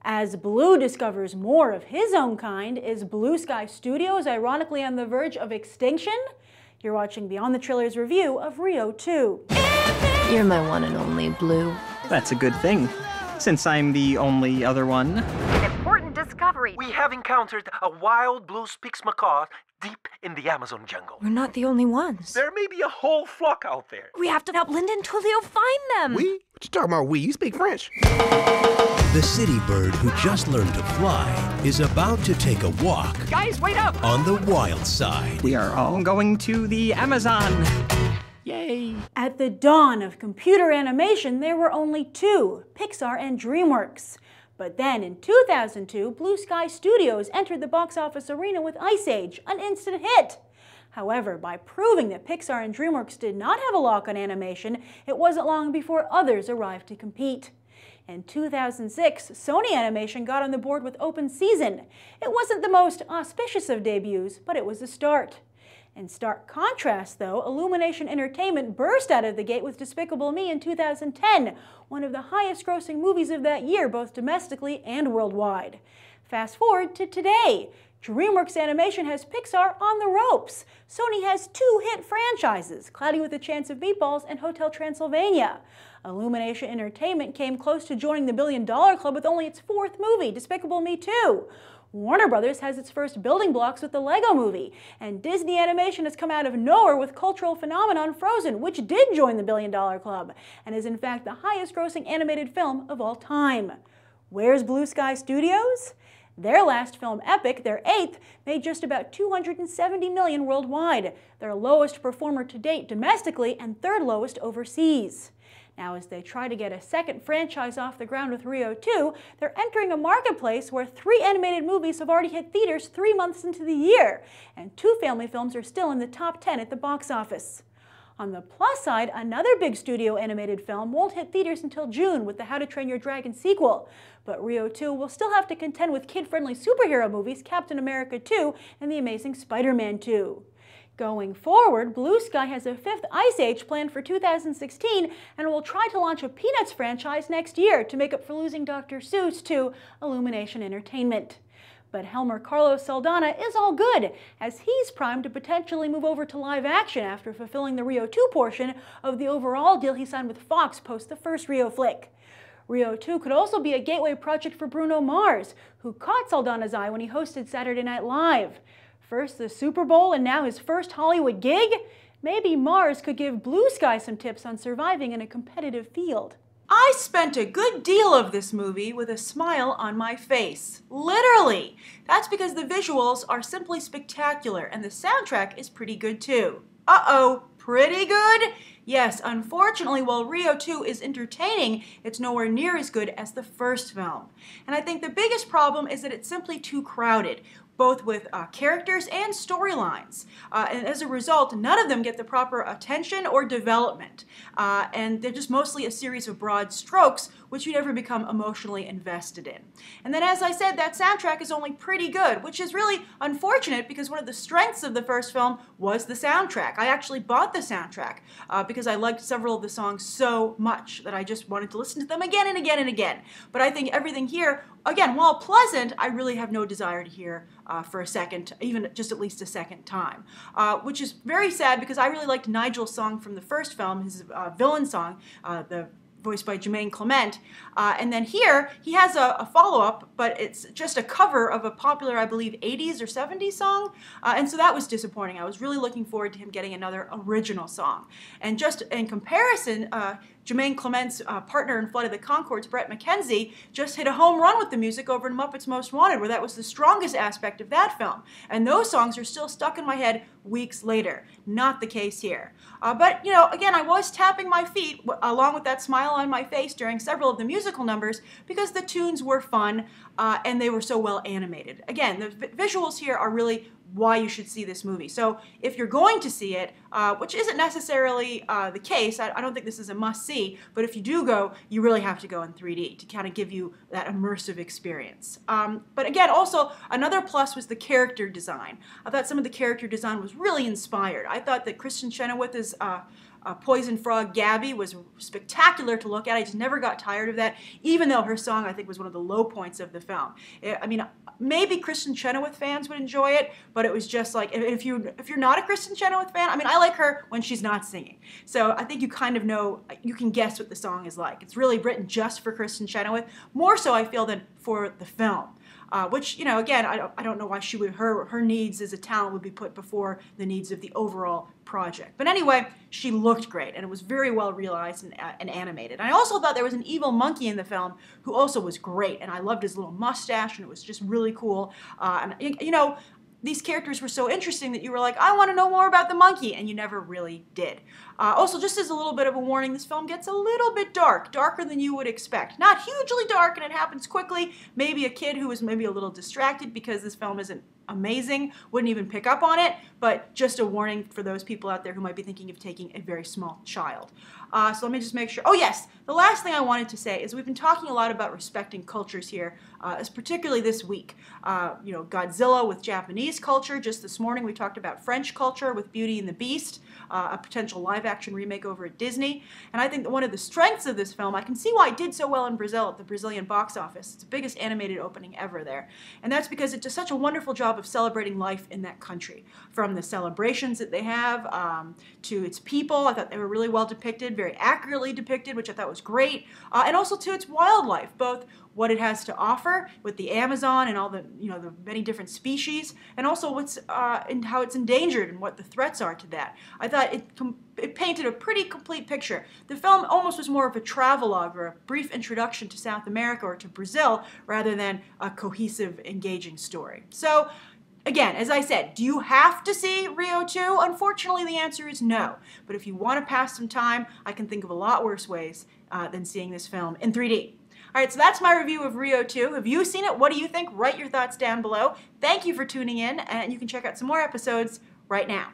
As Blue discovers more of his own kind, is Blue Sky Studios ironically on the verge of extinction? You're watching Beyond the Trailers review of Rio 2. You're my one and only, Blue. That's a good thing, since I'm the only other one. An important discovery. We have encountered a wild blue Spix macaw deep in the Amazon jungle. We're not the only ones. There may be a whole flock out there. We have to help Linda and Tulio find them. We? What you talking about, we? You speak French. The city bird who just learned to fly is about to take a walk. Guys, wait up! On the wild side. We are all going to the Amazon. Yay! At the dawn of computer animation, there were only two, Pixar and DreamWorks. But then in 2002, Blue Sky Studios entered the box office arena with Ice Age, an instant hit. However, by proving that Pixar and DreamWorks did not have a lock on animation, it wasn't long before others arrived to compete. In 2006, Sony Animation got on the board with Open Season. It wasn't the most auspicious of debuts, but it was a start. In stark contrast, though, Illumination Entertainment burst out of the gate with Despicable Me in 2010, one of the highest-grossing movies of that year, both domestically and worldwide. Fast forward to today. DreamWorks Animation has Pixar on the ropes. Sony has two hit franchises, Cloudy with a Chance of Meatballs and Hotel Transylvania. Illumination Entertainment came close to joining the $1 billion club with only its fourth movie, Despicable Me 2. Warner Brothers has its first building blocks with the Lego Movie, and Disney Animation has come out of nowhere with cultural phenomenon Frozen, which did join the $1 billion club, and is in fact the highest-grossing animated film of all time. Where's Blue Sky Studios? Their last film, Epic, their eighth, made just about $270 million worldwide, their lowest performer to date domestically and third lowest overseas. Now, as they try to get a second franchise off the ground with Rio 2, they're entering a marketplace where 3 animated movies have already hit theaters 3 months into the year, and 2 family films are still in the top 10 at the box office. On the plus side, another big studio animated film won't hit theaters until June with the How to Train Your Dragon sequel, but Rio 2 will still have to contend with kid-friendly superhero movies Captain America 2 and The Amazing Spider-Man 2. Going forward, Blue Sky has a 5th Ice Age planned for 2016 and will try to launch a Peanuts franchise next year to make up for losing Dr. Seuss to Illumination Entertainment. But Helmer Carlos Saldana is all good, as he's primed to potentially move over to live action after fulfilling the Rio 2 portion of the overall deal he signed with Fox post the first Rio flick. Rio 2 could also be a gateway project for Bruno Mars, who caught Saldana's eye when he hosted Saturday Night Live. First the Super Bowl and now his first Hollywood gig? Maybe Mars could give Blue Sky some tips on surviving in a competitive field. I spent a good deal of this movie with a smile on my face. Literally! That's because the visuals are simply spectacular and the soundtrack is pretty good too. Uh-oh, pretty good? Yes, unfortunately, while Rio 2 is entertaining, it's nowhere near as good as the first film. And I think the biggest problem is that it's simply too crowded, both with characters and storylines. And as a result, none of them get the proper attention or development. And they're just mostly a series of broad strokes, which you never become emotionally invested in. And then, as I said, that soundtrack is only pretty good, which is really unfortunate because one of the strengths of the first film was the soundtrack. I actually bought the soundtrack because I liked several of the songs so much that I just wanted to listen to them again and again and again. But I think everything here, again, while pleasant, I really have no desire to hear for a second, even just at least a second time. Which is very sad because I really liked Nigel's song from the first film, his villain song, voiced by Jermaine Clement. And then here, he has a follow-up, but it's just a cover of a popular, I believe, 80s or 70s song. And so that was disappointing. I was really looking forward to him getting another original song. And just in comparison, Jermaine Clement's partner in Flight of the Conchords, Bret McKenzie, just hit a home run with the music over in Muppets Most Wanted, where that was the strongest aspect of that film. And those songs are still stuck in my head weeks later. Not the case here. But, you know, again, I was tapping my feet along with that smile on my face during several of the musical numbers because the tunes were fun and they were so well animated. Again, the visuals here are really why you should see this movie. So if you're going to see it, which isn't necessarily the case, I don't think this is a must-see, but if you do go, you really have to go in 3D to kind of give you that immersive experience. But again, also, another plus was the character design. I thought some of the character design was really inspired. I thought that Kristen Chenoweth is Poison Frog Gabby was spectacular to look at. I just never got tired of that, even though her song, I think, was one of the low points of the film. I mean, maybe Kristen Chenoweth fans would enjoy it, but it was just like, if you're not a Kristen Chenoweth fan, I mean, I like her when she's not singing. So I think you kind of know, you can guess what the song is like. It's really written just for Kristen Chenoweth, more so I feel than for the film. Which, again, I don't know why her needs as a talent would be put before the needs of the overall project. But anyway, she looked great, and it was very well realized and animated. And I also thought there was an evil monkey in the film who also was great, and I loved his little mustache, and it was just really cool. And these characters were so interesting that you were like, I want to know more about the monkey, and you never really did. Also, just as a little bit of a warning, this film gets a little bit darker than you would expect. Not hugely dark, and it happens quickly. Maybe a kid who was maybe a little distracted because this film isn't amazing wouldn't even pick up on it, but just a warning for those people out there who might be thinking of taking a very small child. So let me just make sure. Oh yes, the last thing I wanted to say is we've been talking a lot about respecting cultures here, particularly this week. Godzilla with Japanese culture. Just this morning we talked about French culture with Beauty and the Beast, a potential live-action remake over at Disney. And I think that one of the strengths of this film, I can see why it did so well in Brazil at the Brazilian box office. It's the biggest animated opening ever there. And that's because it does such a wonderful job of celebrating life in that country. From the celebrations that they have to its people, I thought they were really well depicted, very accurately depicted, which I thought was great. And also to its wildlife, both what it has to offer with the Amazon and all the the many different species, and also what's and how it's endangered and what the threats are to that. I thought it painted a pretty complete picture. The film almost was more of a travelogue or a brief introduction to South America or to Brazil rather than a cohesive, engaging story. So, again, as I said, do you have to see Rio 2? Unfortunately, the answer is no. But if you want to pass some time, I can think of a lot worse ways than seeing this film in 3D. All right, so that's my review of Rio 2. Have you seen it? What do you think? Write your thoughts down below. Thank you for tuning in, and you can check out some more episodes right now.